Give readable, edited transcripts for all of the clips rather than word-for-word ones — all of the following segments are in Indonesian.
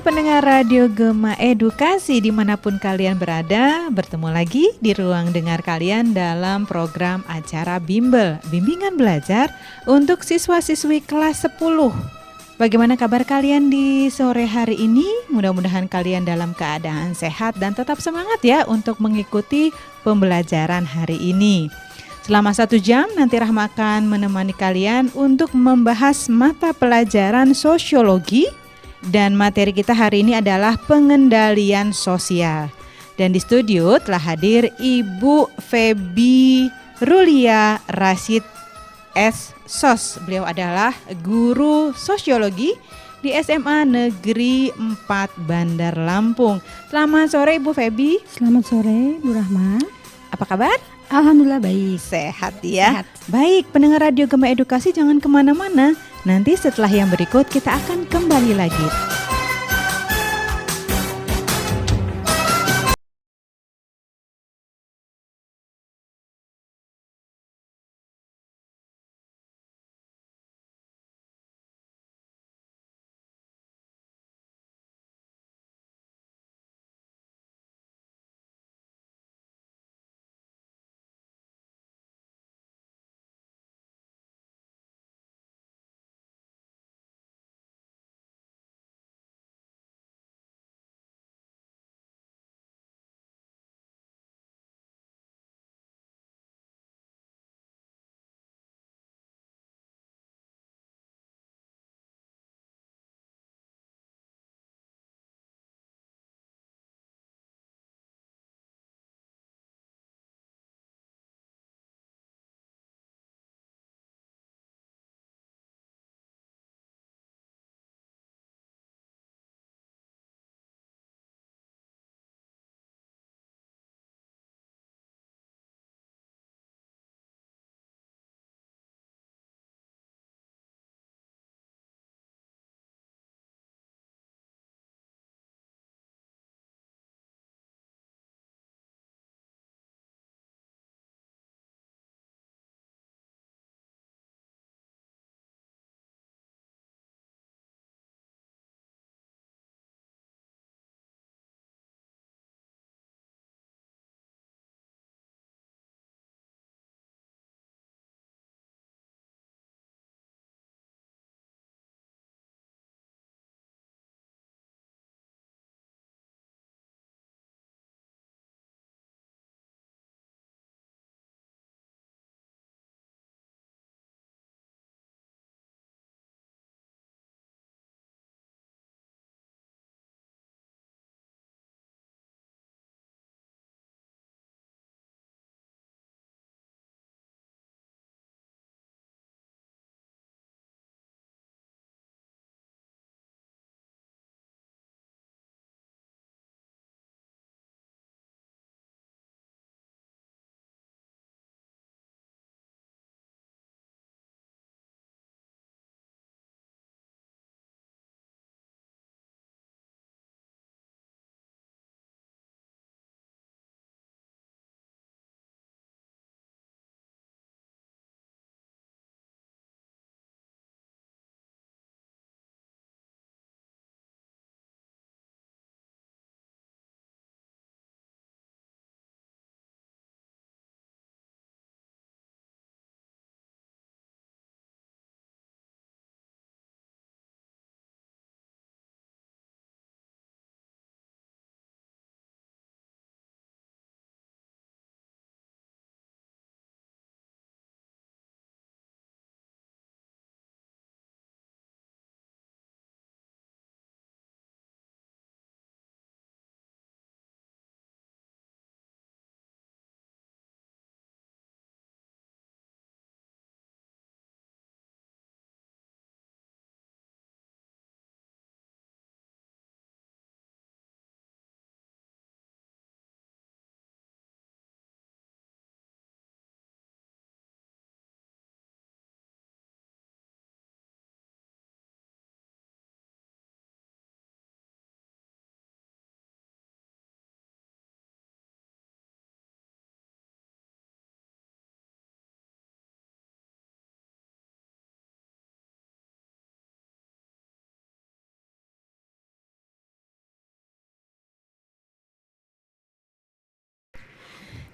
pendengar Radio Gema Edukasi dimanapun kalian berada, bertemu lagi di ruang dengar kalian dalam program acara Bimbel, Bimbingan Belajar untuk siswa-siswi kelas 10. Bagaimana kabar kalian di sore hari ini? Mudah-mudahan kalian dalam keadaan sehat dan tetap semangat ya untuk mengikuti pembelajaran hari ini. Selama 1 jam nanti Rahma akan menemani kalian untuk membahas mata pelajaran sosiologi. Dan materi kita hari ini adalah pengendalian sosial. Dan di studio telah hadir Ibu Feby Rulia Rasid S.Sos. Beliau adalah guru sosiologi di SMA Negeri 4 Bandar Lampung. Selamat sore Ibu Feby. Selamat sore Bu Rahma. Apa kabar? Alhamdulillah baik. Sehat ya. Sehat. Baik, pendengar Radio Gema Edukasi jangan kemana-mana. Nanti setelah yang berikut kita akan kembali lagi.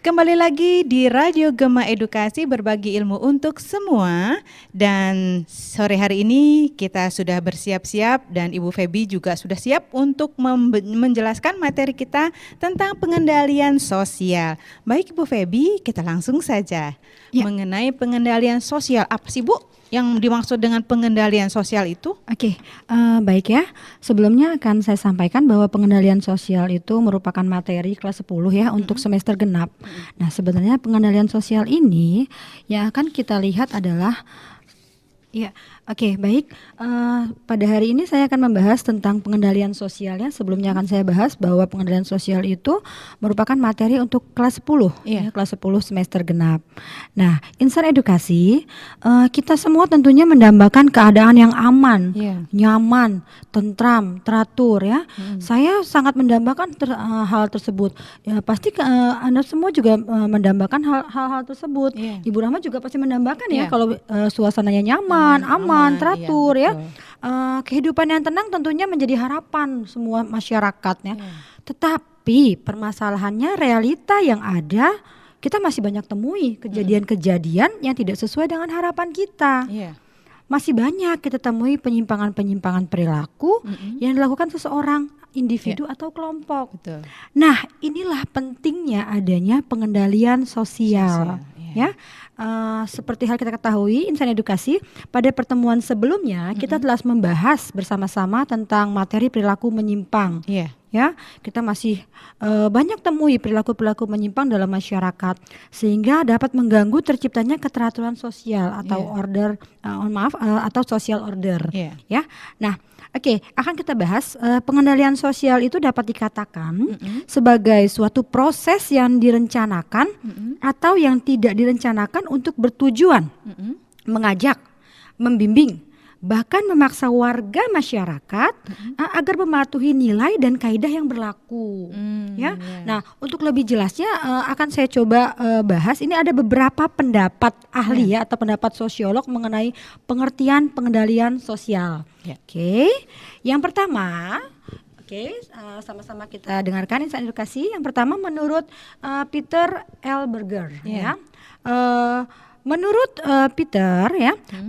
Kembali lagi di Radio Gema Edukasi, berbagi ilmu untuk semua. Dan sore hari ini kita sudah bersiap-siap dan Ibu Feby juga sudah siap untuk menjelaskan materi kita tentang pengendalian sosial. Baik Ibu Feby, kita langsung saja mengenai pengendalian sosial. Apa sih Bu yang dimaksud dengan pengendalian sosial itu? Oke, baik ya. Sebelumnya akan saya sampaikan bahwa pengendalian sosial itu merupakan materi kelas 10 ya untuk semester genap. Nah, sebenarnya pengendalian sosial ini yang akan kita lihat adalah baik. Pada hari ini saya akan membahas tentang pengendalian sosialnya. Sebelumnya akan saya bahas bahwa pengendalian sosial itu merupakan materi untuk kelas 10, kelas 10 semester genap. Nah, insan edukasi, kita semua tentunya mendambakan keadaan yang aman, nyaman, tentram, teratur ya. Saya sangat mendambakan hal tersebut. Ya, pasti Anda semua juga mendambakan hal-hal tersebut. Ibu Rahma juga pasti mendambakan ya kalau suasananya nyaman, aman, teratur ya. Kehidupan yang tenang tentunya menjadi harapan semua masyarakatnya. Tetapi permasalahannya realita yang ada, kita masih banyak temui kejadian-kejadian yang tidak sesuai dengan harapan kita. Masih banyak kita temui penyimpangan-penyimpangan perilaku yang dilakukan seseorang, individu atau kelompok. Betul. Nah, inilah pentingnya adanya pengendalian sosial. Seperti hal kita ketahui, insan edukasi pada pertemuan sebelumnya kita telah membahas bersama-sama tentang materi perilaku menyimpang. Ya, kita masih banyak temui perilaku-perilaku menyimpang dalam masyarakat sehingga dapat mengganggu terciptanya keteraturan sosial atau atau social order. Ya, nah. Akan kita bahas pengendalian sosial itu dapat dikatakan sebagai suatu proses yang direncanakan atau yang tidak direncanakan untuk bertujuan mengajak, membimbing, bahkan memaksa warga masyarakat agar mematuhi nilai dan kaidah yang berlaku. Nah, untuk lebih jelasnya akan saya coba bahas. Ini ada beberapa pendapat ahli atau pendapat sosiolog mengenai pengertian pengendalian sosial. Yang pertama, sama-sama kita dengarkan insan edukasi. Yang pertama menurut Peter L. Berger. Menurut Peter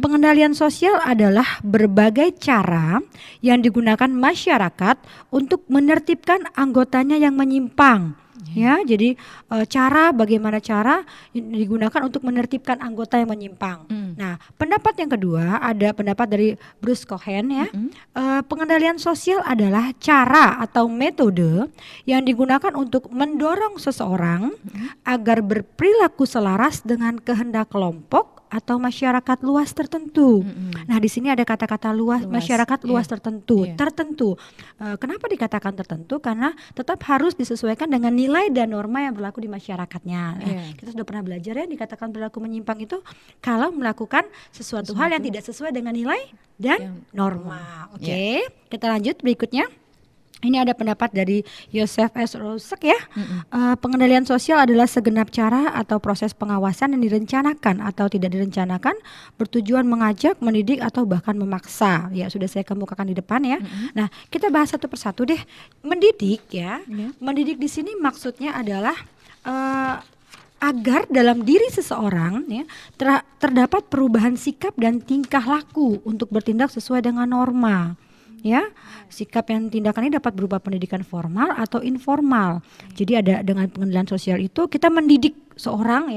pengendalian sosial adalah berbagai cara yang digunakan masyarakat untuk menertibkan anggotanya yang menyimpang. Jadi bagaimana cara digunakan untuk menertibkan anggota yang menyimpang. Nah, pendapat yang kedua ada pendapat dari Bruce Cohen pengendalian sosial adalah cara atau metode yang digunakan untuk mendorong seseorang agar berperilaku selaras dengan kehendak kelompok atau masyarakat luas tertentu. Nah, di sini ada kata-kata luas masyarakat luas tertentu. Kenapa dikatakan tertentu? Karena tetap harus disesuaikan dengan nilai dan norma yang berlaku di masyarakatnya. Kita sudah pernah belajar dikatakan perilaku menyimpang itu kalau melakukan sesuatu hal yang tidak sesuai dengan nilai dan norma. Kita lanjut berikutnya. Ini ada pendapat dari Joseph S. Rousseau pengendalian sosial adalah segenap cara atau proses pengawasan yang direncanakan atau tidak direncanakan bertujuan mengajak, mendidik atau bahkan memaksa. Sudah saya kemukakan di depan Nah, kita bahas satu persatu deh. Mendidik Mendidik di sini maksudnya adalah agar dalam diri seseorang terdapat perubahan sikap dan tingkah laku untuk bertindak sesuai dengan norma. Sikap yang tindakan ini dapat berupa pendidikan formal atau informal. Jadi ada dengan pengendalian sosial itu kita mendidik seorang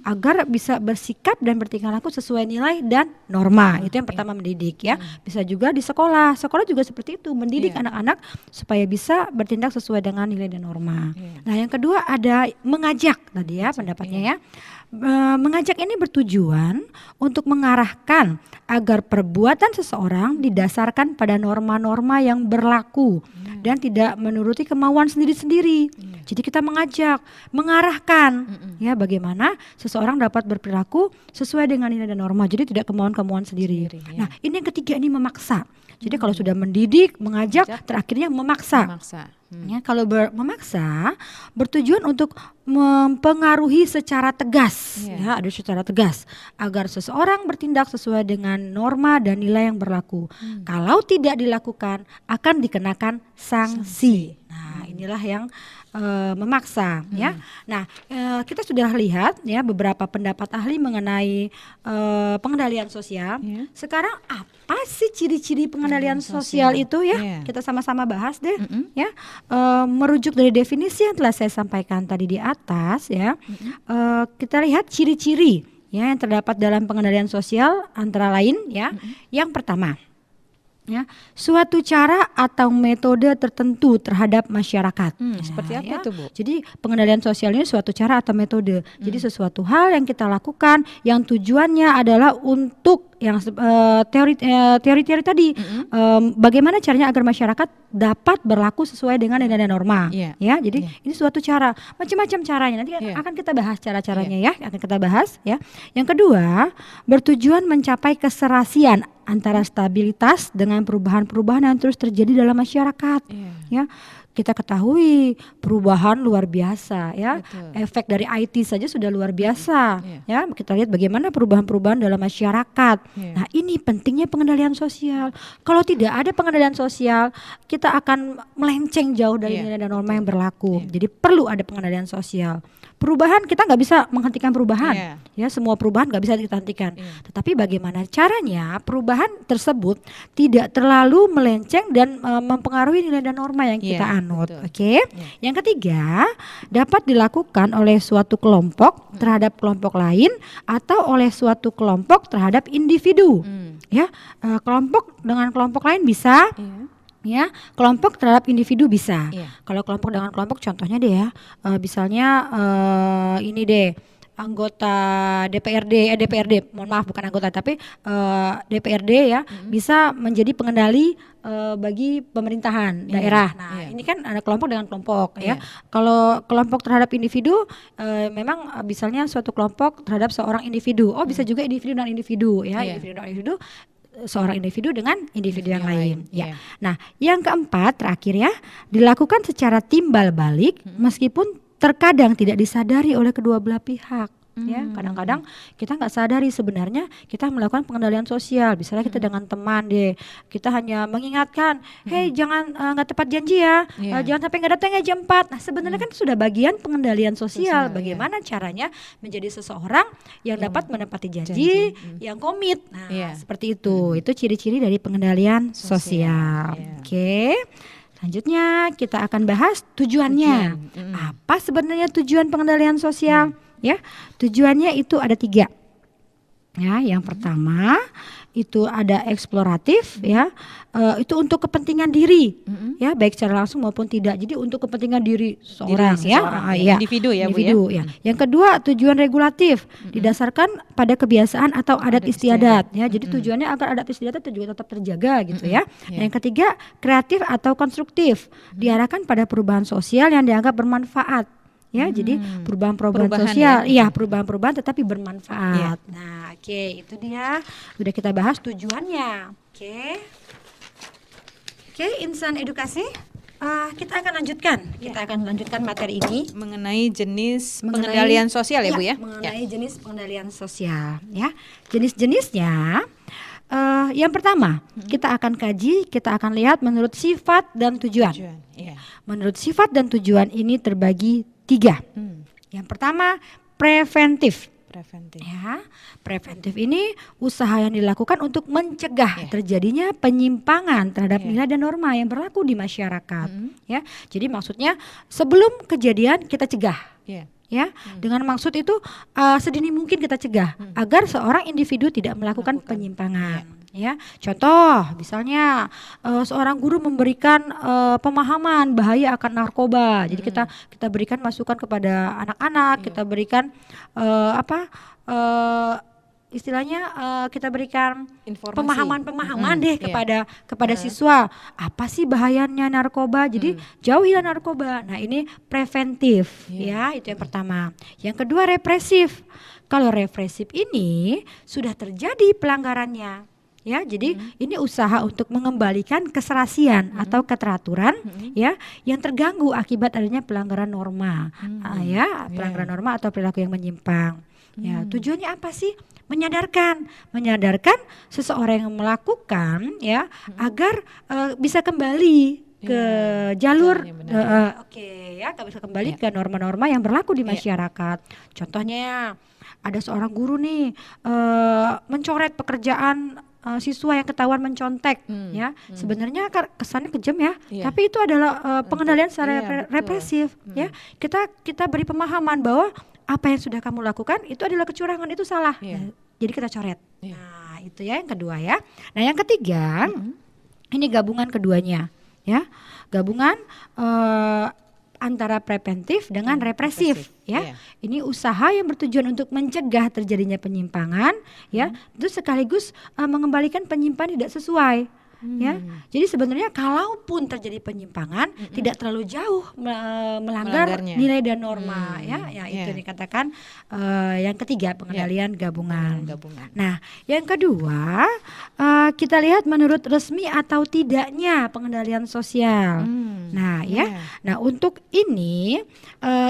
agar bisa bersikap dan bertingkah laku sesuai nilai dan norma. Itu yang pertama mendidik Bisa juga di sekolah. Sekolah juga seperti itu, mendidik anak-anak supaya bisa bertindak sesuai dengan nilai dan norma. Nah, yang kedua ada mengajak tadi pendapatnya Mengajak ini bertujuan untuk mengarahkan agar perbuatan seseorang didasarkan pada norma-norma yang berlaku dan tidak menuruti kemauan sendiri-sendiri. Jadi kita mengajak, mengarahkan bagaimana seseorang dapat berperilaku sesuai dengan nilai dan norma. Jadi tidak kemauan-kemauan sendiri. Nah, ini yang ketiga, ini memaksa. Jadi kalau sudah mendidik, mengajak, terakhirnya memaksa. Kalau memaksa bertujuan untuk mempengaruhi secara tegas, ada secara tegas agar seseorang bertindak sesuai dengan norma dan nilai yang berlaku. Kalau tidak dilakukan akan dikenakan sanksi. Nah, ini inilah yang memaksa ya. Nah, kita sudah lihat ya beberapa pendapat ahli mengenai pengendalian sosial. Sekarang apa sih ciri-ciri pengendalian sosial itu ya? Kita sama-sama bahas deh ya. Merujuk dari definisi yang telah saya sampaikan tadi di atas ya. Kita lihat ciri-ciri ya yang terdapat dalam pengendalian sosial antara lain ya. Yang pertama ya, suatu cara atau metode tertentu terhadap masyarakat. Seperti apa tuh, Bu? Jadi pengendalian sosial ini suatu cara atau metode. Jadi sesuatu hal yang kita lakukan yang tujuannya adalah untuk yang teori-teori tadi, bagaimana caranya agar masyarakat dapat berlaku sesuai dengan nilai dan norma. Ya, jadi ini suatu cara, macam-macam caranya. Nanti akan kita bahas cara-caranya ya, akan kita bahas ya. Yang kedua, bertujuan mencapai keserasian antara stabilitas dengan perubahan-perubahan yang terus terjadi dalam masyarakat. Ya, kita ketahui perubahan luar biasa ya. Betul. Efek dari IT saja sudah luar biasa. Ya, kita lihat bagaimana perubahan-perubahan dalam masyarakat. Nah, ini pentingnya pengendalian sosial. Kalau tidak ada pengendalian sosial, kita akan melenceng jauh dari nilai dan norma yang berlaku. Jadi perlu ada pengendalian sosial. Perubahan kita nggak bisa menghentikan perubahan, ya semua perubahan nggak bisa kita hentikan. Tetapi bagaimana caranya perubahan tersebut tidak terlalu melenceng dan mempengaruhi nilai dan norma yang kita anut. Oke. Yang ketiga, dapat dilakukan oleh suatu kelompok terhadap kelompok lain atau oleh suatu kelompok terhadap individu. Ya, kelompok dengan kelompok lain bisa. Ya, kelompok terhadap individu bisa. Kalau kelompok dengan kelompok, contohnya deh ya, misalnya ini deh, anggota DPRD, mohon maaf bukan anggota tapi DPRD ya, bisa menjadi pengendali bagi pemerintahan daerah. Nah, ini kan ada kelompok dengan kelompok ya. Kalau kelompok terhadap individu, memang misalnya suatu kelompok terhadap seorang individu. Oh, bisa juga individu dan individu ya, individu dan individu. Seorang individu dengan individu yang lain. Ya. Nah, yang keempat terakhir ya, dilakukan secara timbal balik meskipun terkadang tidak disadari oleh kedua belah pihak. Ya, kadang-kadang kita nggak sadari sebenarnya kita melakukan pengendalian sosial. Misalnya kita dengan teman deh, kita hanya mengingatkan, hey jangan nggak tepat janji ya, jangan sampai nggak datang ya jam 4. Nah, sebenarnya kan sudah bagian pengendalian sosial. Bagaimana caranya menjadi seseorang yang dapat menepati janji, yang komit. Nah, seperti itu. Itu ciri-ciri dari pengendalian sosial. Oke. Selanjutnya kita akan bahas tujuannya. Apa sebenarnya tujuan pengendalian sosial? Ya, tujuannya itu ada 3. Ya, yang pertama itu ada eksploratif ya, itu untuk kepentingan diri ya, baik secara langsung maupun tidak. Jadi untuk kepentingan diri seorang ya, individu ya, individu, Bu ya. Yang kedua tujuan regulatif, didasarkan pada kebiasaan atau adat istiadat ya. Jadi tujuannya agar adat istiadat itu juga tetap terjaga gitu ya. Yang ketiga kreatif atau konstruktif, diarahkan pada perubahan sosial yang dianggap bermanfaat. Ya, jadi perubahan-perubahan sosial, perubahan-perubahan tetapi bermanfaat. Nah, oke, itu dia. Sudah kita bahas tujuannya. Oke, insan edukasi. Kita akan lanjutkan. Kita akan lanjutkan materi ini mengenai jenis pengendalian sosial ya, Bu ya. Mengenai jenis pengendalian sosial. Ya, jenis-jenisnya. Yang pertama, kita akan kaji, kita akan lihat menurut sifat dan tujuan. Menurut sifat dan tujuan ini terbagi 3. Yang pertama, preventif. Ya, preventif ini usaha yang dilakukan untuk mencegah terjadinya penyimpangan terhadap nilai dan norma yang berlaku di masyarakat. Ya, jadi maksudnya sebelum kejadian kita cegah. Ya, dengan maksud itu sedini mungkin kita cegah agar seorang individu tidak melakukan penyimpangan. Ya, contoh misalnya seorang guru memberikan pemahaman bahaya akan narkoba. Jadi kita berikan masukan kepada anak-anak, kita berikan istilahnya kita berikan pemahaman deh kepada siswa, apa sih bahayanya narkoba. Jadi jauhilah narkoba. Nah, ini preventif ya, itu yang pertama. Yang kedua represif. Kalau represif ini sudah terjadi pelanggarannya. Ya, jadi ini usaha untuk mengembalikan keserasian atau keteraturan ya yang terganggu akibat adanya pelanggaran norma. Pelanggaran norma atau perilaku yang menyimpang. Ya, tujuannya apa sih? Menyadarkan seseorang yang melakukan ya agar bisa kembali ke jalur jalan yang benar. bisa kembali ke norma-norma yang berlaku di masyarakat. Contohnya ada seorang guru nih mencoret pekerjaan siswa yang ketahuan mencontek, ya. Sebenarnya kesannya kejam ya, tapi itu adalah pengendalian secara represif, ya. Kita beri pemahaman bahwa apa yang sudah kamu lakukan itu adalah kecurangan, itu salah. Nah, jadi kita coret. Nah, itu ya yang kedua ya. Nah, yang ketiga, ini gabungan keduanya, ya. Gabungan antara preventif dengan represif, ya. Ini usaha yang bertujuan untuk mencegah terjadinya penyimpangan, ya. Itu sekaligus mengembalikan penyimpangan tidak sesuai. Ya, jadi sebenarnya kalaupun terjadi penyimpangan tidak terlalu jauh melanggar nilai dan norma, ya itu dikatakan yang ketiga pengendalian gabungan. Nah, yang kedua kita lihat menurut resmi atau tidaknya pengendalian sosial. Nah, nah untuk ini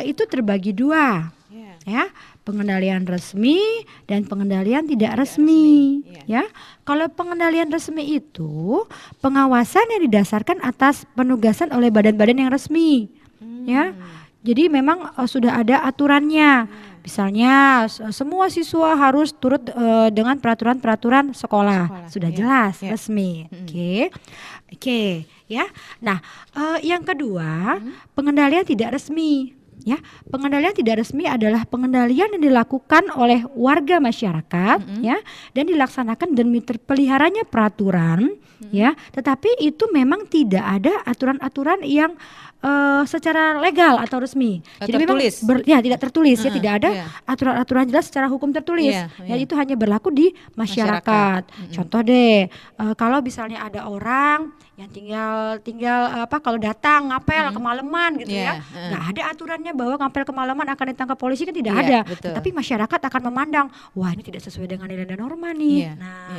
itu terbagi dua, ya. Pengendalian resmi dan pengendalian tidak resmi, ya. Kalau pengendalian resmi itu pengawasan yang didasarkan atas penugasan oleh badan-badan yang resmi, ya. Jadi memang sudah ada aturannya. Misalnya semua siswa harus turut dengan peraturan-peraturan sekolah, sudah jelas resmi. Oke, ya. Nah, yang kedua pengendalian tidak resmi. Ya, pengendalian tidak resmi adalah pengendalian yang dilakukan oleh warga masyarakat, ya, dan dilaksanakan demi terpeliharanya peraturan, ya. Tetapi itu memang tidak ada aturan-aturan yang secara legal atau resmi. Jadi tertulis. Memang tidak tertulis, ya, tidak ada aturan-aturan jelas secara hukum tertulis. Ya, itu hanya berlaku di masyarakat. Contoh deh, kalau misalnya ada orang yang tinggal kalau datang ngapel kemalaman gitu, ya, nggak ada aturannya bahwa ngapel kemalaman akan ditangkap polisi, kan tidak ada. Betul. Tetapi masyarakat akan memandang, wah ini tidak sesuai dengan nilai dan norma nih.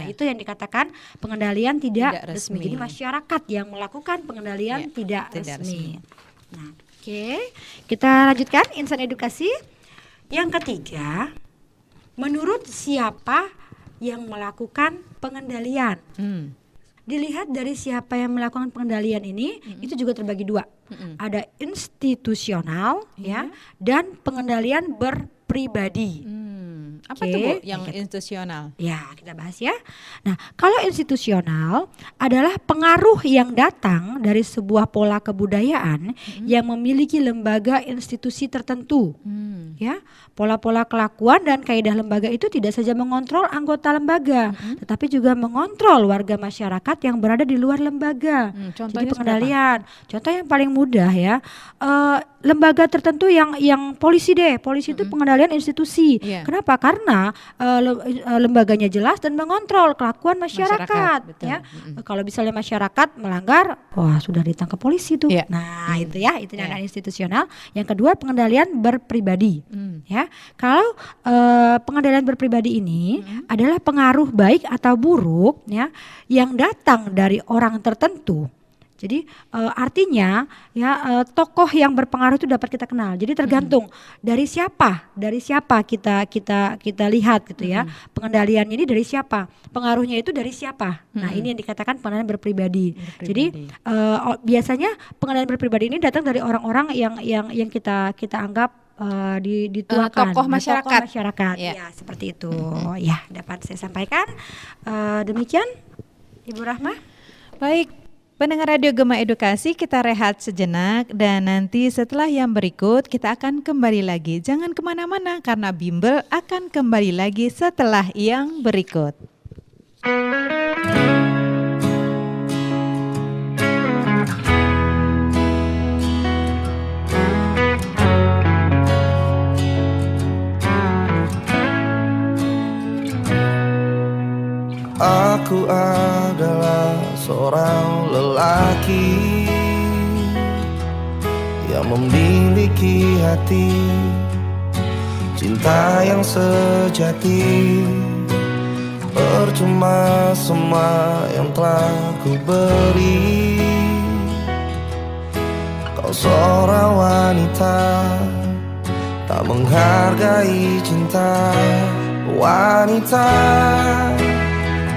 Itu yang dikatakan pengendalian tidak resmi. Jadi masyarakat yang melakukan pengendalian tidak resmi. Nah, kita lanjutkan insan edukasi. Yang ketiga, menurut siapa yang melakukan pengendalian? Dilihat dari siapa yang melakukan pengendalian ini, itu juga terbagi dua. Ada institusional, ya, dan pengendalian berpribadi. Apa tuh Bu yang institusional? Ya, kita bahas ya. Nah, kalau institusional adalah pengaruh yang datang dari sebuah pola kebudayaan yang memiliki lembaga institusi tertentu. Ya, pola-pola kelakuan dan kaidah lembaga itu tidak saja mengontrol anggota lembaga, tetapi juga mengontrol warga masyarakat yang berada di luar lembaga. Jadi pengendalian. Contoh yang paling mudah, ya, lembaga tertentu yang polisi deh. Polisi itu pengendalian institusi. Kenapa? Karena lembaganya jelas dan mengontrol kelakuan masyarakat, ya. Kalau misalnya masyarakat melanggar, wah sudah ditangkap polisi tuh. Nah, itu ya, itu yang institusional. Yang kedua pengendalian berpribadi. Ya, kalau pengendalian berpribadi ini adalah pengaruh baik atau buruk, ya, yang datang dari orang tertentu. Jadi artinya, ya, tokoh yang berpengaruh itu dapat kita kenal. Jadi tergantung dari siapa kita lihat gitu, ya. Pengendaliannya ini dari siapa, pengaruhnya itu dari siapa. Nah, ini yang dikatakan pengendalian berpribadi. Jadi biasanya pengendalian berpribadi ini datang dari orang-orang yang kita anggap dituakan, tokoh masyarakat. Ya, seperti itu. Ya, dapat saya sampaikan. Demikian Ibu Rahma. Baik, pendengar Radio Gema Edukasi, kita rehat sejenak dan nanti setelah yang berikut kita akan kembali lagi. Jangan kemana-mana karena Bimbel akan kembali lagi setelah yang berikut. Aku adalah seorang lelaki yang memiliki hati cinta yang sejati. Percuma semua yang telah ku beri. Kau seorang wanita tak menghargai cinta. Wanita,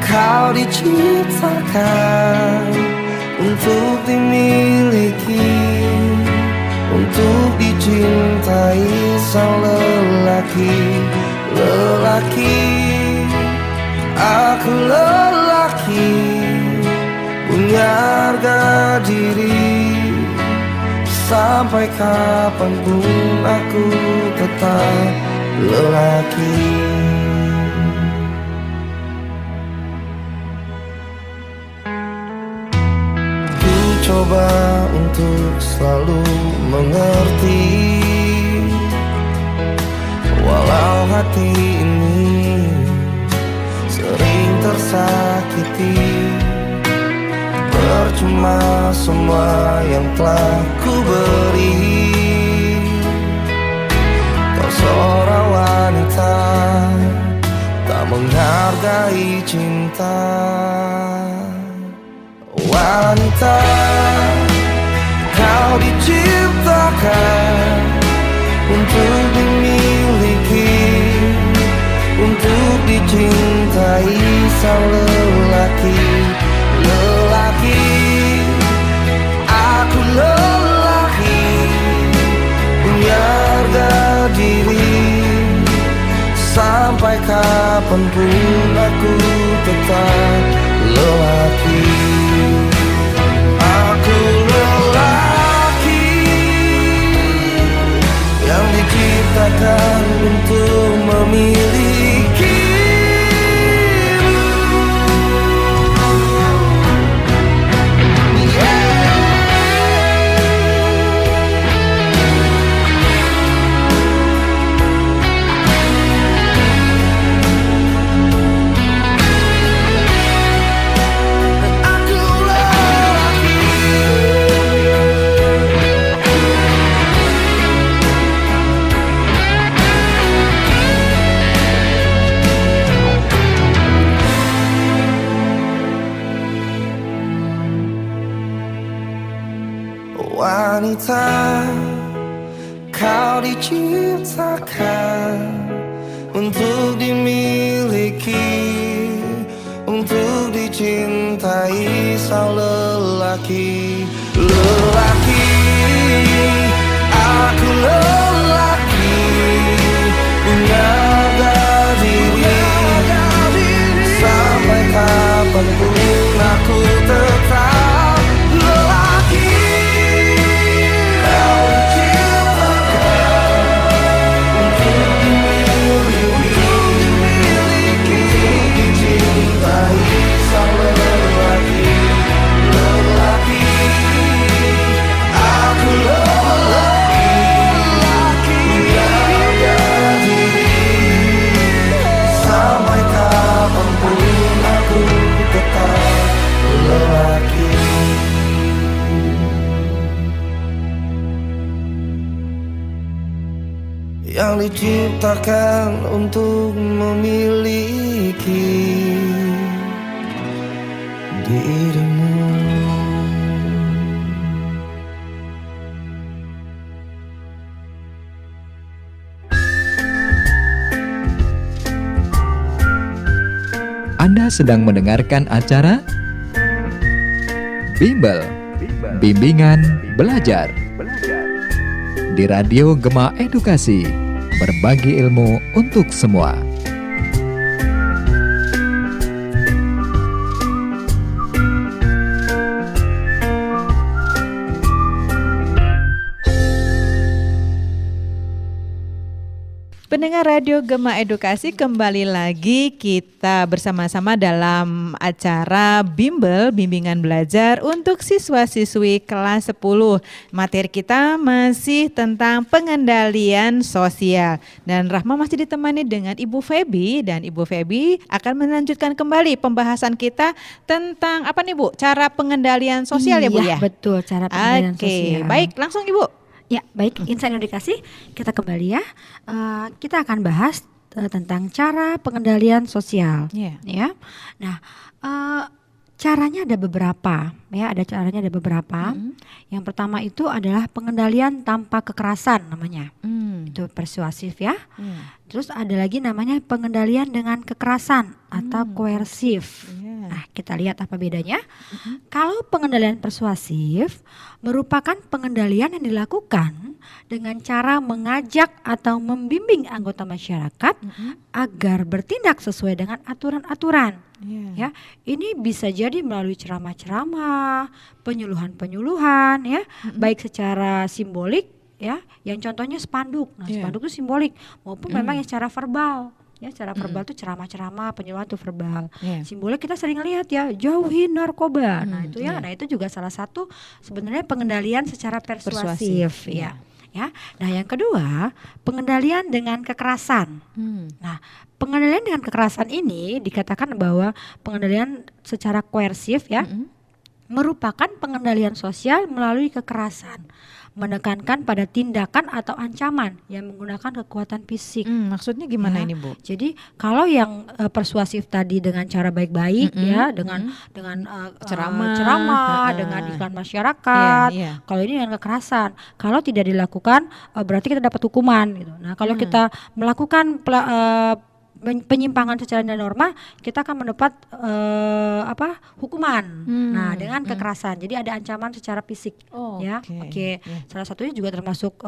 kau diciptakan untuk dimiliki, untuk dicintai sang lelaki. Lelaki, aku lelaki, punya harga diri. Sampai kapanpun aku tetap lelaki. Ku coba untuk selalu mengerti, walau hati ini sering tersakiti. Percuma semua yang telah ku beri. Kau seorang wanita tak menghargai cinta. Wanita, kau diciptakan untuk dimiliki, untuk dicintai sang lelaki. Lelaki, aku lelaki, punya harga diri. Sampai kapanpun aku tetap lelaki. Aku lelaki yang diciptakan untuk memiliki. Wanita, kau diciptakan untuk dimiliki, untuk dicintai sang lelaki. Lelaki, aku lelaki, punya harga diri. Sampai kapanpun aku tetap lelaki. Yang diciptakan untuk memiliki dirimu. Anda sedang mendengarkan acara Bimbel, Bimbingan Belajar di Radio Gema Edukasi, berbagi ilmu untuk semua. Pendengar Radio Gema Edukasi, kembali lagi kita bersama-sama dalam acara Bimbel, Bimbingan Belajar untuk siswa-siswi kelas 10. Materi kita masih tentang pengendalian sosial. Dan Rahma masih ditemani dengan Ibu Feby, dan Ibu Feby akan melanjutkan kembali pembahasan kita tentang apa nih Bu? Cara pengendalian sosial ya Bu ya? Betul, cara pengendalian sosial. Baik, langsung Ibu. Ya, baik, Insan Edukasi, kita kembali ya. Kita akan bahas tentang cara pengendalian sosial. Ya. Nah, caranya ada beberapa, ya. Ada beberapa. Yang pertama itu adalah pengendalian tanpa kekerasan namanya. Itu persuasif ya. Terus ada lagi namanya pengendalian dengan kekerasan atau koersif. Nah, kita lihat apa bedanya. Kalau pengendalian persuasif merupakan pengendalian yang dilakukan dengan cara mengajak atau membimbing anggota masyarakat agar bertindak sesuai dengan aturan-aturan. Ya, ini bisa jadi melalui ceramah-ceramah, penyuluhan-penyuluhan, ya, baik secara simbolik, ya, yang contohnya spanduk. Nah, spanduk itu simbolik, maupun memang yang secara verbal. Ya, secara verbal itu ceramah-ceramah, penyuluhan itu verbal. Simbolik kita sering lihat ya, jauhi narkoba. Nah, itu ya, nah itu juga salah satu sebenarnya pengendalian secara persuasif, ya. Ya. Nah, yang kedua, pengendalian dengan kekerasan. Nah, pengendalian dengan kekerasan ini dikatakan bahwa pengendalian secara koersif, ya, merupakan pengendalian sosial melalui kekerasan, menekankan pada tindakan atau ancaman yang menggunakan kekuatan fisik. Maksudnya gimana ini, Bu? Jadi kalau yang persuasif tadi dengan cara baik-baik, ya, dengan ceramah, dengan iklan masyarakat. Kalau ini dengan kekerasan, kalau tidak dilakukan berarti kita dapat hukuman gitu. Nah, kalau kita melakukan penyimpangan secara nilai norma, kita akan mendapat hukuman. Nah, dengan kekerasan. Jadi ada ancaman secara fisik, ya. Oke. Salah satunya juga termasuk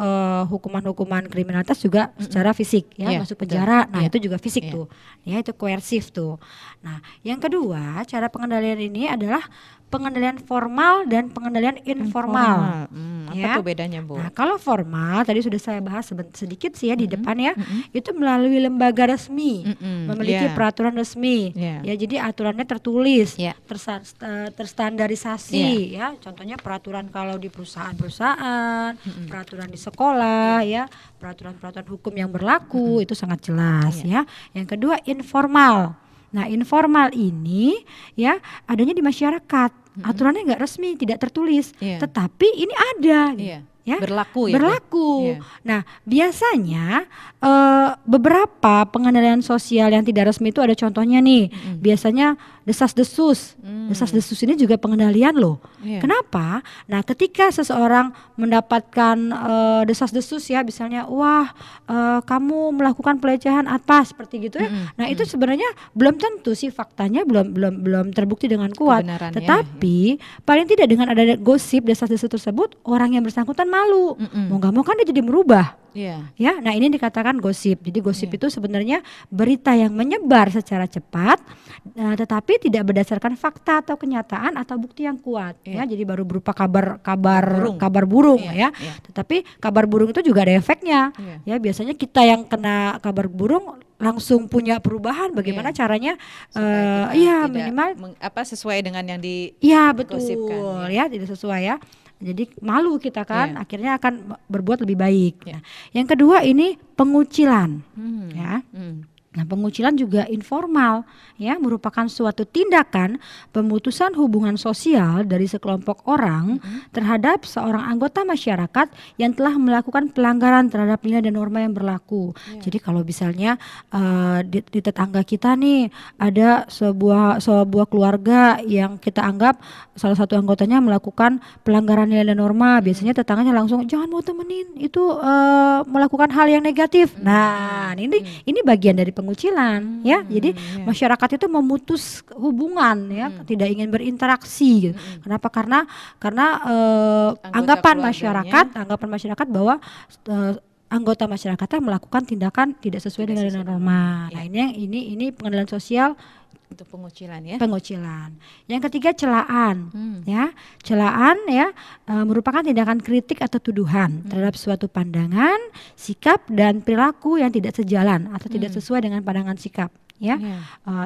hukuman-hukuman kriminalitas juga secara fisik, ya, masuk penjara. Nah, itu juga fisik tuh. Ya, itu koersif tuh. Nah, yang kedua, cara pengendalian ini adalah pengendalian formal dan pengendalian informal. Apa tuh bedanya, Bu? Nah, kalau formal tadi sudah saya bahas sedikit sih ya di depan ya. Itu melalui lembaga resmi, memiliki peraturan resmi. Ya, jadi aturannya tertulis, terstandarisasi, ya. Contohnya peraturan kalau di perusahaan-perusahaan, peraturan di sekolah, ya, peraturan-peraturan hukum yang berlaku itu sangat jelas, ya. Yang kedua, informal. Nah, informal ini ya adanya di masyarakat. Aturannya nggak resmi, tidak tertulis, tetapi ini ada, ya, berlaku. Nah, biasanya beberapa pengendalian sosial yang tidak resmi itu ada contohnya nih. Biasanya desas-desus. Desas-desus ini juga pengendalian loh. Kenapa? Nah, ketika seseorang mendapatkan desas-desus, ya, misalnya, wah, kamu melakukan pelecehan apa seperti gitu, ya. Nah, itu sebenarnya belum tentu sih faktanya belum terbukti dengan kuat. Tetapi paling tidak dengan ada gosip desas-desus tersebut, orang yang bersangkutan malu. Mau nggak mau kan dia jadi merubah. Ya, nah ini dikatakan gosip. Jadi gosip itu sebenarnya berita yang menyebar secara cepat, tetapi tidak berdasarkan fakta atau kenyataan atau bukti yang kuat. Ya, jadi baru berupa kabar burung, ya. Tetapi kabar burung itu juga ada efeknya. Ya, biasanya kita yang kena kabar burung langsung punya perubahan. Bagaimana caranya? Minimal sesuai dengan yang di. Ya, betul. Ya, tidak sesuai, ya. Jadi malu kita kan, akhirnya akan berbuat lebih baik. Nah, yang kedua ini pengucilan, ya. Nah, pengucilan juga informal, ya, merupakan suatu tindakan pemutusan hubungan sosial dari sekelompok orang terhadap seorang anggota masyarakat yang telah melakukan pelanggaran terhadap nilai dan norma yang berlaku. Jadi kalau misalnya di tetangga kita nih ada sebuah keluarga yang kita anggap salah satu anggotanya melakukan pelanggaran nilai dan norma, biasanya tetangganya langsung jangan mau temenin itu melakukan hal yang negatif. Nah, ini bagian dari pengucilan, ya. Jadi masyarakat itu memutus hubungan, ya, tidak ingin berinteraksi gitu. Kenapa? Karena anggapan masyarakat bahwa anggota masyarakatnya melakukan tindakan tidak sesuai dengan norma. Nah, ini pengendalian sosial untuk pengucilan, ya. Pengucilan. Yang ketiga celaan, ya. Celaan, ya, merupakan tindakan kritik atau tuduhan terhadap suatu pandangan, sikap dan perilaku yang tidak sejalan atau tidak sesuai dengan pandangan sikap. Ya,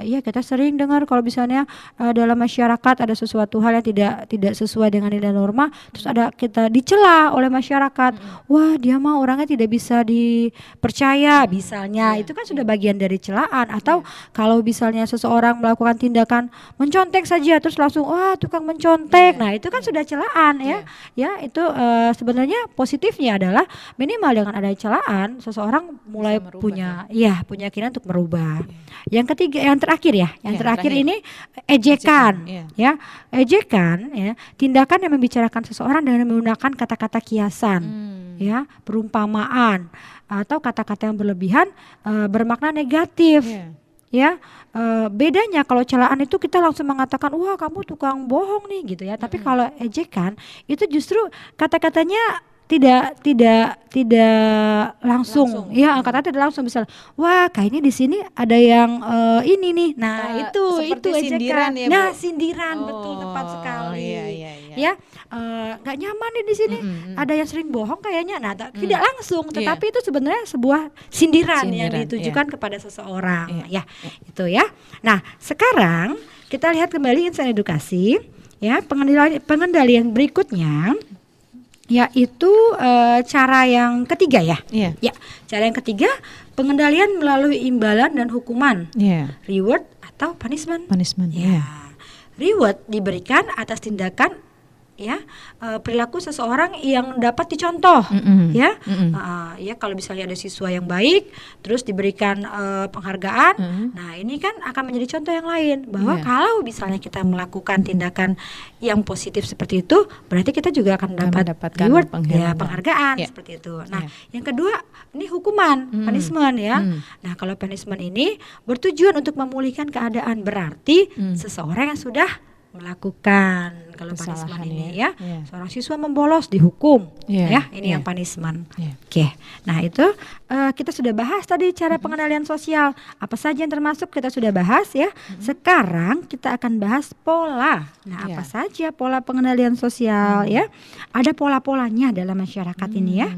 iya kita sering dengar kalau misalnya dalam masyarakat ada sesuatu hal yang tidak sesuai dengan nilai norma, terus ada kita dicela oleh masyarakat, wah dia mah orangnya tidak bisa dipercaya, misalnya itu kan sudah bagian dari celaan. Atau kalau misalnya seseorang melakukan tindakan mencontek saja, terus langsung wah tukang mencontek, nah itu kan sudah celaan, ya, ya itu sebenarnya positifnya adalah minimal dengan ada celaan seseorang mulai punya keinginan untuk merubah. Yang ketiga, yang terakhir ini ejekan, ya. Ejekan, ya, tindakan yang membicarakan seseorang dengan menggunakan kata-kata kiasan, ya, perumpamaan atau kata-kata yang berlebihan bermakna negatif. ya. Bedanya kalau celaan itu kita langsung mengatakan wah kamu tukang bohong nih gitu ya. Tapi kalau ejekan itu justru kata-katanya tidak langsung. Ya kata tidak langsung, misal wah kayaknya di sini ada yang ini nih. Nah itu ejekan. Sindiran ya, Bu? Nah sindiran, betul, tepat sekali. Iya. Ya nggak nyaman nih di sini, ada yang sering bohong kayaknya. Nah tidak langsung, tetapi itu sebenarnya sebuah sindiran yang ditujukan kepada seseorang. Ya itu ya. Nah sekarang kita lihat kembali insan edukasi ya, pengendalian berikutnya yaitu cara yang ketiga ya. Ya, cara yang ketiga, pengendalian melalui imbalan dan hukuman. Reward atau punishment. Ya. Reward diberikan atas tindakan ya perilaku seseorang yang dapat dicontoh. Ya. Ya kalau misalnya ada siswa yang baik terus diberikan penghargaan, nah ini kan akan menjadi contoh yang lain bahwa kalau misalnya kita melakukan tindakan yang positif seperti itu, berarti kita juga akan dapatkan reward, penghargaan seperti itu. Nah, yang kedua ini hukuman, punishment ya. Nah, kalau punishment ini bertujuan untuk memulihkan keadaan, berarti seseorang yang sudah melakukan kalau punishment ini ya. Seorang siswa membolos dihukum ya, ini yang punishment. Oke. Nah, itu kita sudah bahas tadi cara pengendalian sosial. Apa saja yang termasuk kita sudah bahas ya. Sekarang kita akan bahas pola. Nah, apa saja pola pengendalian sosial ya? Ada pola-polanya dalam masyarakat ini ya.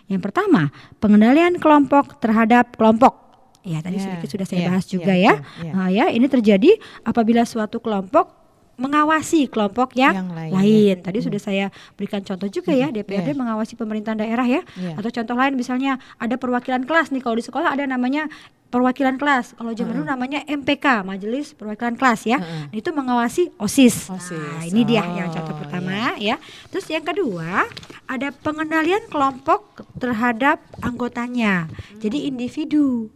Yang pertama, pengendalian kelompok terhadap kelompok. Ya, tadi sedikit sudah saya bahas juga ya. Ya, ini terjadi apabila suatu kelompok mengawasi kelompok yang lain. Tadi sudah saya berikan contoh juga ya, DPRD mengawasi pemerintahan daerah ya. Atau contoh lain misalnya ada perwakilan kelas nih, kalau di sekolah ada namanya perwakilan kelas. Kalau zaman dulu namanya MPK, Majelis Perwakilan Kelas ya. Itu mengawasi OSIS. Nah, ini dia yang contoh pertama ya. Terus yang kedua, ada pengendalian kelompok terhadap anggotanya. Jadi individu.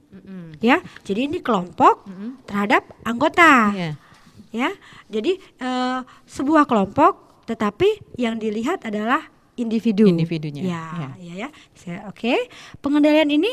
Ya. Jadi ini kelompok terhadap anggota. Ya, jadi sebuah kelompok, tetapi yang dilihat adalah individunya. Ya. Oke. Pengendalian ini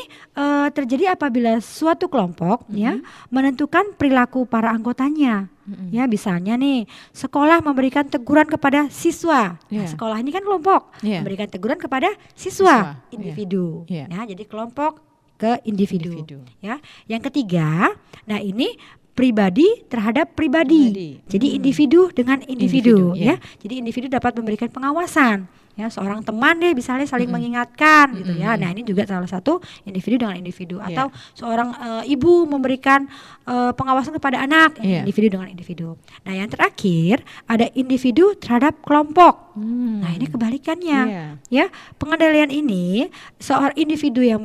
terjadi apabila suatu kelompok ya menentukan perilaku para anggotanya. Ya, misalnya nih sekolah memberikan teguran kepada siswa. Nah, sekolah ini kan kelompok memberikan teguran kepada siswa. Individu. Nah, jadi kelompok ke individu. Ya. Yang ketiga, nah ini pribadi terhadap pribadi. Jadi individu dengan individu ya. Jadi individu dapat memberikan pengawasan. Ya, seorang teman deh misalnya saling mengingatkan gitu ya. Nah, ini juga salah satu individu dengan individu. Atau seorang ibu memberikan pengawasan kepada anak, individu dengan individu. Nah, yang terakhir ada individu terhadap kelompok. Nah, ini kebalikannya. Ya, pengendalian ini seorang individu yang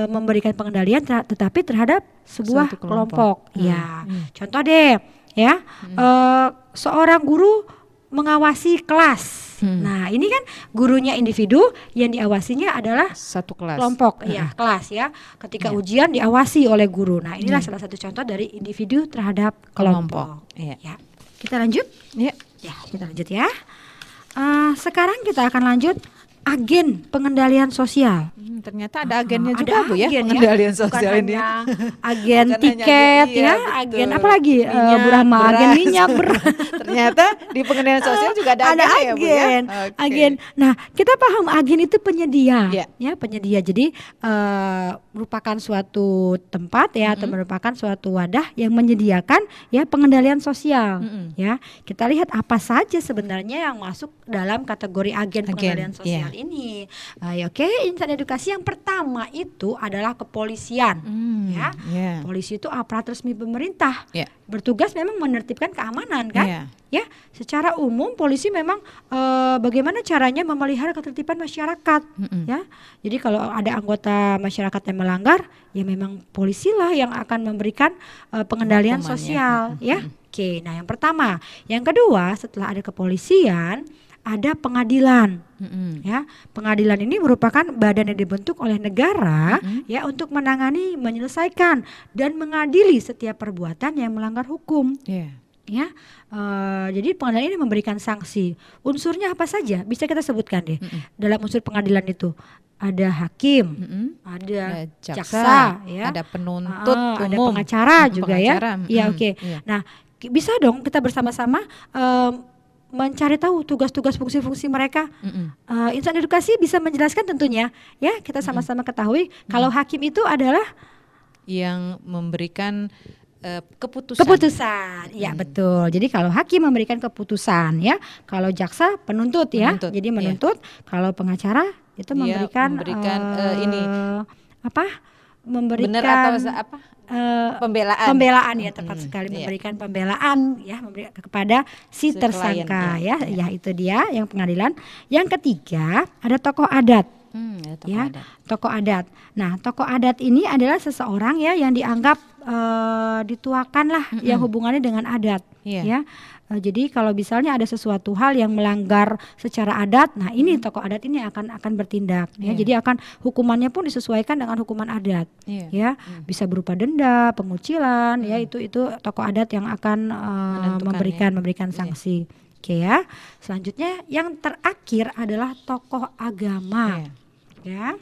memberikan pengendalian tetapi terhadap sebuah kelompok. Ya. Contoh deh ya, seorang guru mengawasi kelas. Nah, ini kan gurunya individu, yang diawasinya adalah satu kelas. Kelompok, kelas ya. Ketika ujian diawasi oleh guru. Nah, inilah salah satu contoh dari individu terhadap kelompok. Ya. Kita lanjut? Ya, kita lanjut ya. Sekarang kita akan lanjut agen pengendalian sosial. Ternyata ada agennya juga Bu ya, pengendalian sosial ini. Agen tiket agen apa lagi Bu Rahma, agen minyak beras. Ternyata di pengendalian sosial juga ada agen ya Bu ya. Agen. Nah, kita paham agen itu penyedia ya, penyedia. Jadi merupakan suatu tempat ya atau merupakan suatu wadah yang menyediakan ya pengendalian sosial. Ya, kita lihat apa saja sebenarnya yang masuk dalam kategori agen pengendalian sosial ini. Oke, insan edukasi yang pertama itu adalah kepolisian. Polisi itu aparat resmi pemerintah. Bertugas memang menertibkan keamanan kan? Ya, secara umum polisi memang bagaimana caranya memelihara ketertiban masyarakat. Ya, jadi kalau ada anggota masyarakat yang melanggar, ya memang polisilah yang akan memberikan pengendalian sosial. Ya, oke. Nah, yang pertama, yang kedua setelah ada kepolisian, ada pengadilan. Ya, pengadilan ini merupakan badan yang dibentuk oleh negara ya untuk menangani, menyelesaikan dan mengadili setiap perbuatan yang melanggar hukum. ya. Jadi pengadilan ini memberikan sanksi. Unsurnya apa saja? Bisa kita sebutkan deh. Dalam unsur pengadilan itu ada hakim, ada jaksa, ya, ada penuntut umum, ada pengacara juga pengacara. ya. Iya, oke. Nah, bisa dong kita bersama-sama mencari tahu tugas-tugas fungsi-fungsi mereka. Insan edukasi bisa menjelaskan tentunya, ya, kita sama-sama ketahui kalau hakim itu adalah yang memberikan keputusan. Ya, betul. Jadi kalau hakim memberikan keputusan, ya, kalau jaksa penuntut, ya. Jadi menuntut, kalau pengacara itu memberikan ini apa? Memberikan benar atau apa? Pembelaan, ya, tepat sekali, memberikan pembelaan, ya, kepada si tersangka, ya, itu dia yang pengadilan. Yang ketiga ada tokoh adat. Tokoh adat. Nah, tokoh adat ini adalah seseorang, ya, yang dianggap dituakan lah, yang hubungannya dengan adat, ya. Jadi kalau misalnya ada sesuatu hal yang melanggar secara adat, nah ini tokoh adat ini akan bertindak, ya. Jadi akan hukumannya pun disesuaikan dengan hukuman adat, ya. Bisa berupa denda, pengucilan, ya, itu tokoh adat yang akan memberikan sanksi. Oke, ya. Selanjutnya yang terakhir adalah tokoh agama, ya.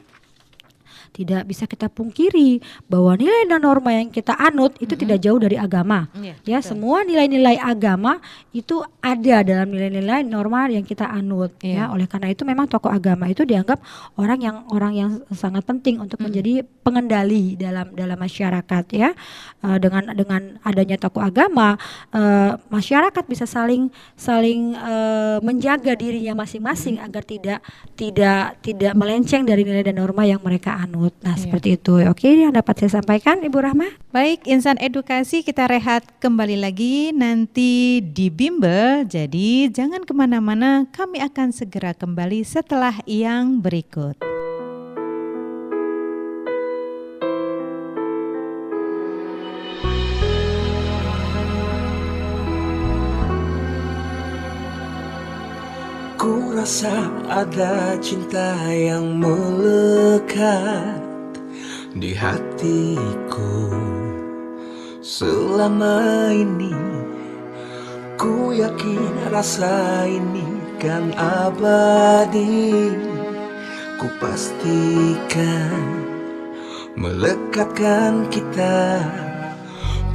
Tidak bisa kita pungkiri bahwa nilai dan norma yang kita anut itu tidak jauh dari agama. Ya, semua nilai-nilai agama itu ada dalam nilai-nilai norma yang kita anut. Ya, oleh karena itu memang tokoh agama itu dianggap orang yang sangat penting untuk menjadi pengendali dalam masyarakat, ya. Dengan adanya tokoh agama, masyarakat bisa saling menjaga dirinya masing-masing agar tidak melenceng dari nilai dan norma yang mereka anut. Nah, seperti itu. Oke, yang dapat saya sampaikan, Ibu Rahma. Baik, insan edukasi, kita rehat kembali lagi nanti di bimbel. Jadi jangan kemana-mana, kami akan segera kembali setelah yang berikut. Ku rasa ada cinta yang melekat di hatiku selama ini. Ku yakin rasa ini kan abadi. Ku pastikan melekatkan kita,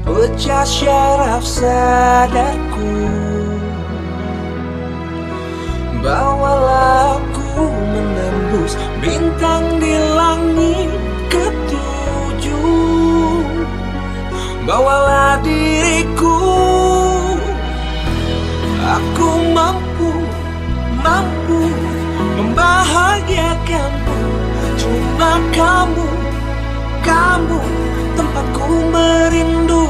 pecah syaraf sadarku. Bawalah aku menembus bintang di langit ketujuh. Bawalah diriku, aku mampu membahagiakanmu. Cuma kamu tempatku merindu.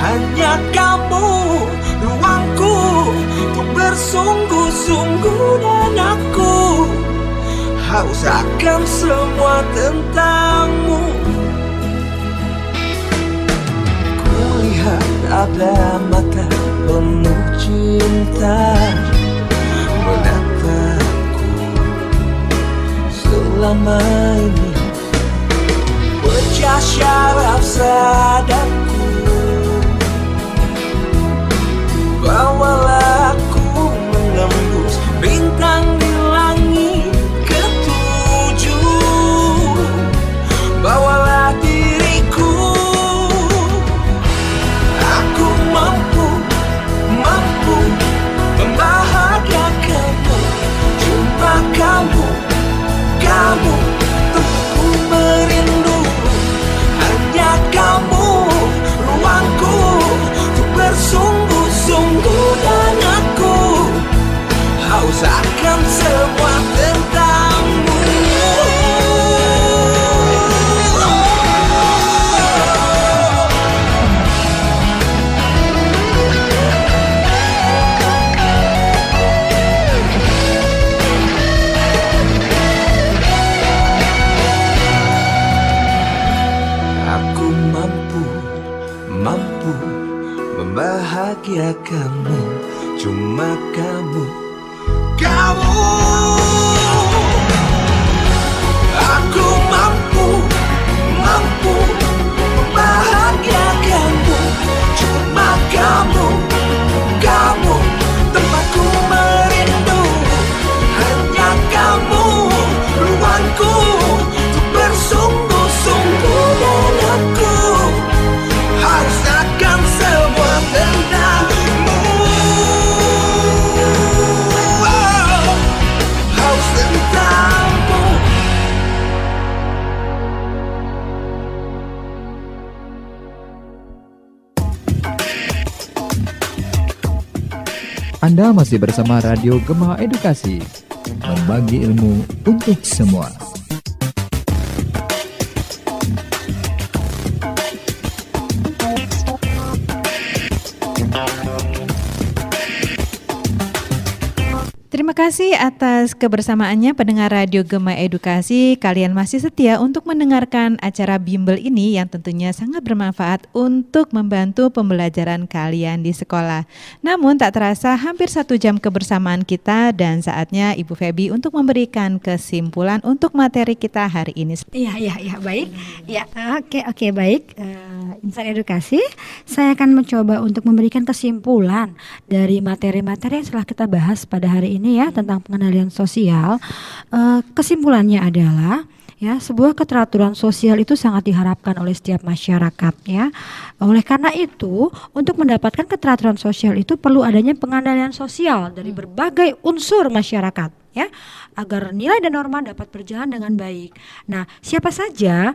Hanya kamu ruangku untuk bersungguh-sungguh, dan aku haus akan semua tentangmu. Kulihat ada mata penuh cinta menatapku selama ini, pecah syaraf sadarku. Bawalah aku menembus bintang di langit ketujuh. Bawalah diriku, aku mampu membahagiakanmu. Cuma kamu tempatku merindu. Hanya kamu ruangku untuk bersungguh-sungguh, dan aku haus akan semua tentangmu. Aku mampu membahagiakanmu. Cuma kamu aku mampu membahagiakanmu. Cuma kamu Anda masih bersama Radio Gema Edukasi, berbagi ilmu untuk semua. Terima kasih atas kebersamaannya pendengar Radio Gema Edukasi. Kalian masih setia untuk mendengarkan acara bimbel ini yang tentunya sangat bermanfaat untuk membantu pembelajaran kalian di sekolah. Namun tak terasa hampir 1 jam kebersamaan kita dan saatnya Ibu Febi untuk memberikan kesimpulan untuk materi kita hari ini. Iya, baik. Ya, oke, baik. Insan Edukasi, saya akan mencoba untuk memberikan kesimpulan dari materi-materi yang telah kita bahas pada hari ini ya tentang pengendalian sosial. Kesimpulannya adalah ya, sebuah keteraturan sosial itu sangat diharapkan oleh setiap masyarakat ya. Oleh karena itu, untuk mendapatkan keteraturan sosial itu perlu adanya pengendalian sosial dari berbagai unsur masyarakat ya, agar nilai dan norma dapat berjalan dengan baik. Nah, siapa saja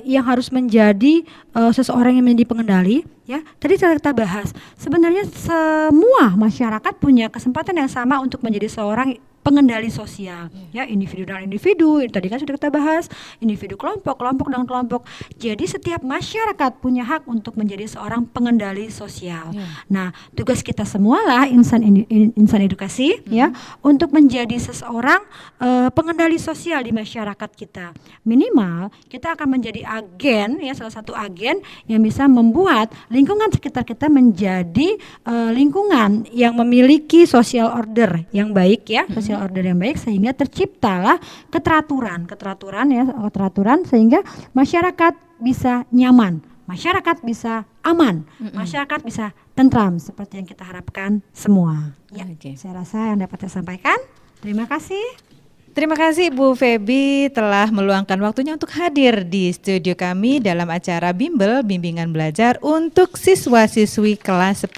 yang harus menjadi seseorang yang menjadi pengendali ya? Tadi sudah kita bahas. Sebenarnya semua masyarakat punya kesempatan yang sama untuk menjadi seorang pengendali sosial ya, individu dan individu. Tadi kan sudah kita bahas, individu kelompok dengan kelompok. Jadi setiap masyarakat punya hak untuk menjadi seorang pengendali sosial. Nah, tugas kita semualah insan edukasi ya, untuk menjadi seseorang pengendali sosial di masyarakat kita. Minimal kita akan menjadi agen ya, salah satu agen yang bisa membuat lingkungan sekitar kita menjadi lingkungan yang memiliki social order yang baik ya, social order yang baik, sehingga terciptalah keteraturan sehingga masyarakat bisa nyaman, masyarakat bisa aman, masyarakat bisa tentram seperti yang kita harapkan semua. Ya, saya rasa yang dapat saya sampaikan. Terima kasih. Terima kasih Bu Febi telah meluangkan waktunya untuk hadir di studio kami dalam acara Bimbel, Bimbingan Belajar untuk siswa-siswi kelas 10.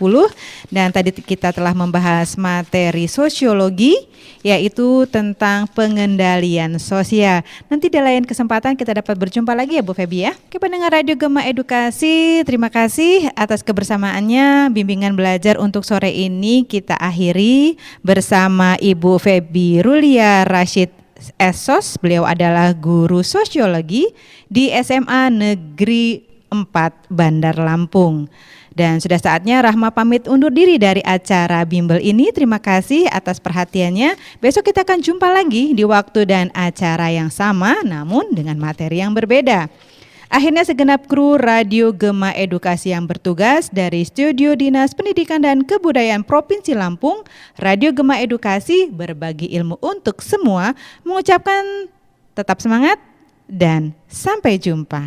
Dan tadi kita telah membahas materi sosiologi, yaitu tentang pengendalian sosial. Nanti di lain kesempatan kita dapat berjumpa lagi ya Bu Febi ya. Oke, pendengar Radio Gema Edukasi, terima kasih atas kebersamaannya. Bimbingan Belajar untuk sore ini kita akhiri bersama Ibu Febi Rulia Rashid Esos. Beliau adalah guru sosiologi di SMA Negeri 4 Bandar Lampung. Dan sudah saatnya Rahma pamit undur diri dari acara Bimbel ini. Terima kasih atas perhatiannya. Besok kita akan jumpa lagi di waktu dan acara yang sama, namun dengan materi yang berbeda. Akhirnya segenap kru Radio Gema Edukasi yang bertugas dari Studio Dinas Pendidikan dan Kebudayaan Provinsi Lampung, Radio Gema Edukasi berbagi ilmu untuk semua, mengucapkan tetap semangat dan sampai jumpa.